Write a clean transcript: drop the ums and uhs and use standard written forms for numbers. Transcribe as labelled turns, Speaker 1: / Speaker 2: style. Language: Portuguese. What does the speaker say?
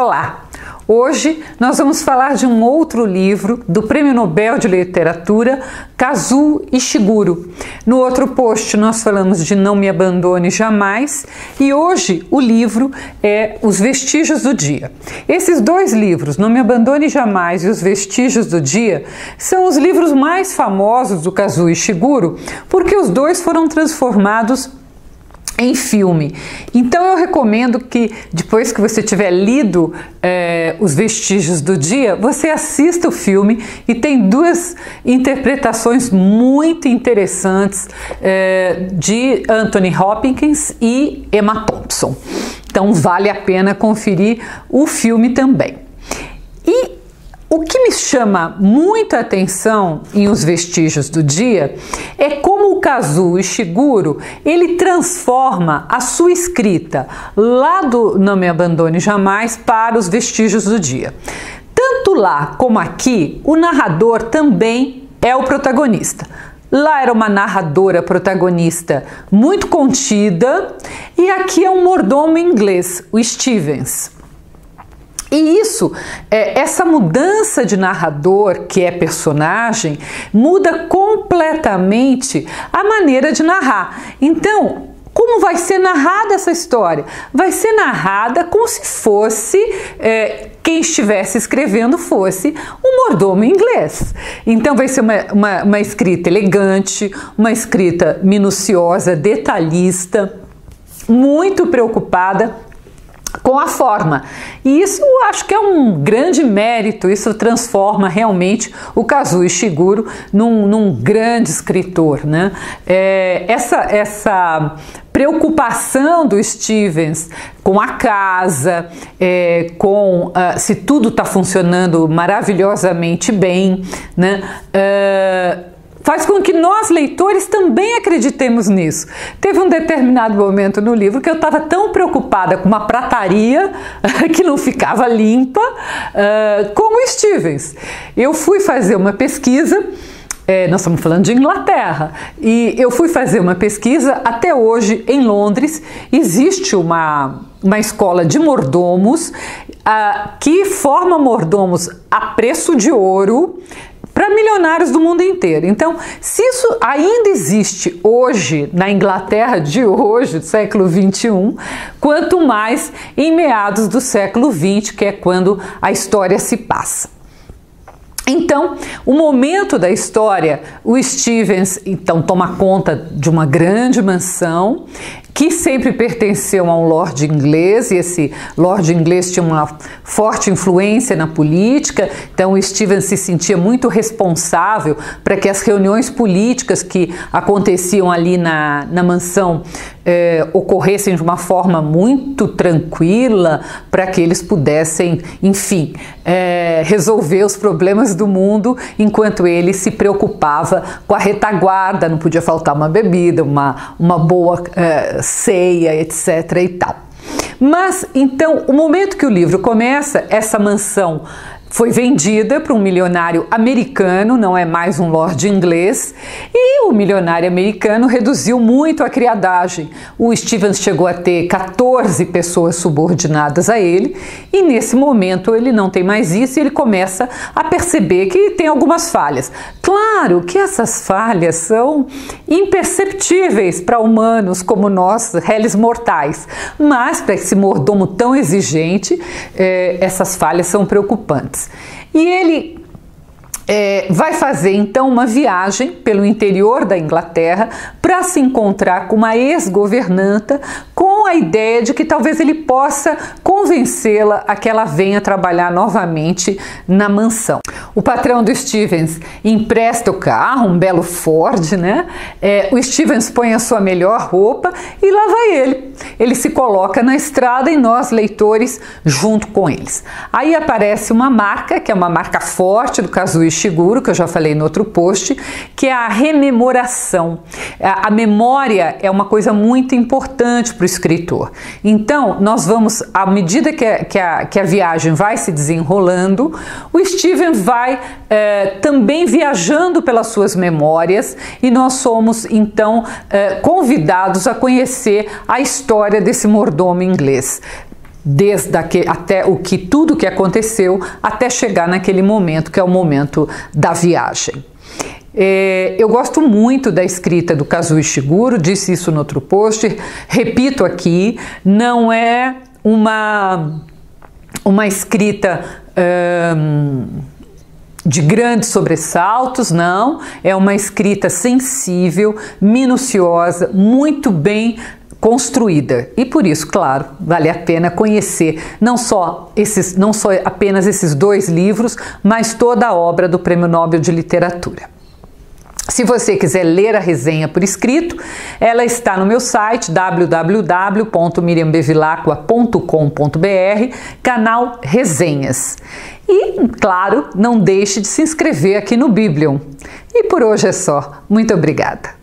Speaker 1: Olá! Hoje nós vamos falar de um outro livro do Prêmio Nobel de Literatura, Kazuo Ishiguro. No outro post nós falamos de Não Me Abandone Jamais e hoje o livro é Os Vestígios do Dia. Esses dois livros, Não Me Abandone Jamais e Os Vestígios do Dia, são os livros mais famosos do Kazuo Ishiguro porque os dois foram transformados em filme. Então eu recomendo que depois que você tiver lido Os Vestígios do Dia, você assista o filme e tem duas interpretações muito interessantes de Anthony Hopkins e Emma Thompson. Então vale a pena conferir o filme também. E o que me chama muita atenção em Os Vestígios do Dia é como o Kazuo Ishiguro ele transforma a sua escrita lá do Não Me Abandone Jamais para Os Vestígios do Dia. Tanto lá como aqui, o narrador também é o protagonista. Lá era uma narradora protagonista muito contida e aqui é um mordomo inglês, o Stevens. E isso, essa mudança de narrador, que é personagem, muda completamente a maneira de narrar. Então, como vai ser narrada essa história? Vai ser narrada como se fosse, quem estivesse escrevendo fosse um mordomo inglês. Então vai ser uma escrita elegante, uma escrita minuciosa, detalhista, muito preocupada com a forma. E isso eu acho que é um grande mérito, isso transforma realmente o Kazuo Ishiguro num grande escritor, né? Essa preocupação do Stevens com a casa, se tudo está funcionando maravilhosamente bem, né? Faz com que nós, leitores, também acreditemos nisso. Teve um determinado momento no livro que eu estava tão preocupada com uma prataria que não ficava limpa, como o Stevens. Eu fui fazer uma pesquisa, nós estamos falando de Inglaterra, e eu fui fazer uma pesquisa, até hoje em Londres existe uma escola de mordomos que forma mordomos a preço de ouro para milionários do mundo inteiro. Então, se isso ainda existe hoje, na Inglaterra de hoje, do século XXI, quanto mais em meados do século XX, que é quando a história se passa. Então, o momento da história, o Stevens então toma conta de uma grande mansão que sempre pertenceu a um lord inglês, e esse lord inglês tinha uma forte influência na política, então o Stevens se sentia muito responsável para que as reuniões políticas que aconteciam ali na mansão ocorressem de uma forma muito tranquila, para que eles pudessem, enfim, resolver os problemas do mundo, enquanto ele se preocupava com a retaguarda, não podia faltar uma bebida, uma boa ceia, etc. e tal. Mas, então, o momento que o livro começa, essa mansão foi vendida para um milionário americano, não é mais um lord inglês, e o milionário americano reduziu muito a criadagem. O Stevens chegou a ter 14 pessoas subordinadas a ele, e nesse momento ele não tem mais isso e ele começa a perceber que tem algumas falhas. Claro que essas falhas são imperceptíveis para humanos como nós, réis mortais, mas para esse mordomo tão exigente, essas falhas são preocupantes. E ele vai fazer então uma viagem pelo interior da Inglaterra para se encontrar com uma ex-governanta, com a ideia de que talvez ele possa convencê-la a que ela venha trabalhar novamente na mansão. O patrão do Stevens empresta o carro, um belo Ford, né? O Stevens põe a sua melhor roupa e lá vai ele. Ele se coloca na estrada e nós, leitores, junto com eles. Aí aparece uma marca, que é uma marca forte do Kazuo Ishiguro, que eu já falei no outro post, que é a rememoração. A memória é uma coisa muito importante para o escritor. Então, nós vamos, à medida que a viagem vai se desenrolando, o Steven vai também viajando pelas suas memórias e nós somos, então, convidados a conhecer a história desse mordomo inglês. até tudo que aconteceu até chegar naquele momento que é o momento da viagem. Eu gosto muito da escrita do Kazuo Ishiguro, disse isso no outro post, repito aqui, não é uma escrita de grandes sobressaltos, não, é uma escrita sensível, minuciosa, muito bem construída, e por isso, claro, vale a pena conhecer não só apenas esses 2 livros, mas toda a obra do Prêmio Nobel de Literatura. Se você quiser ler a resenha por escrito, ela está no meu site www.miriambevilacqua.com.br, canal Resenhas. E, claro, não deixe de se inscrever aqui no Biblion. E por hoje é só. Muito obrigada!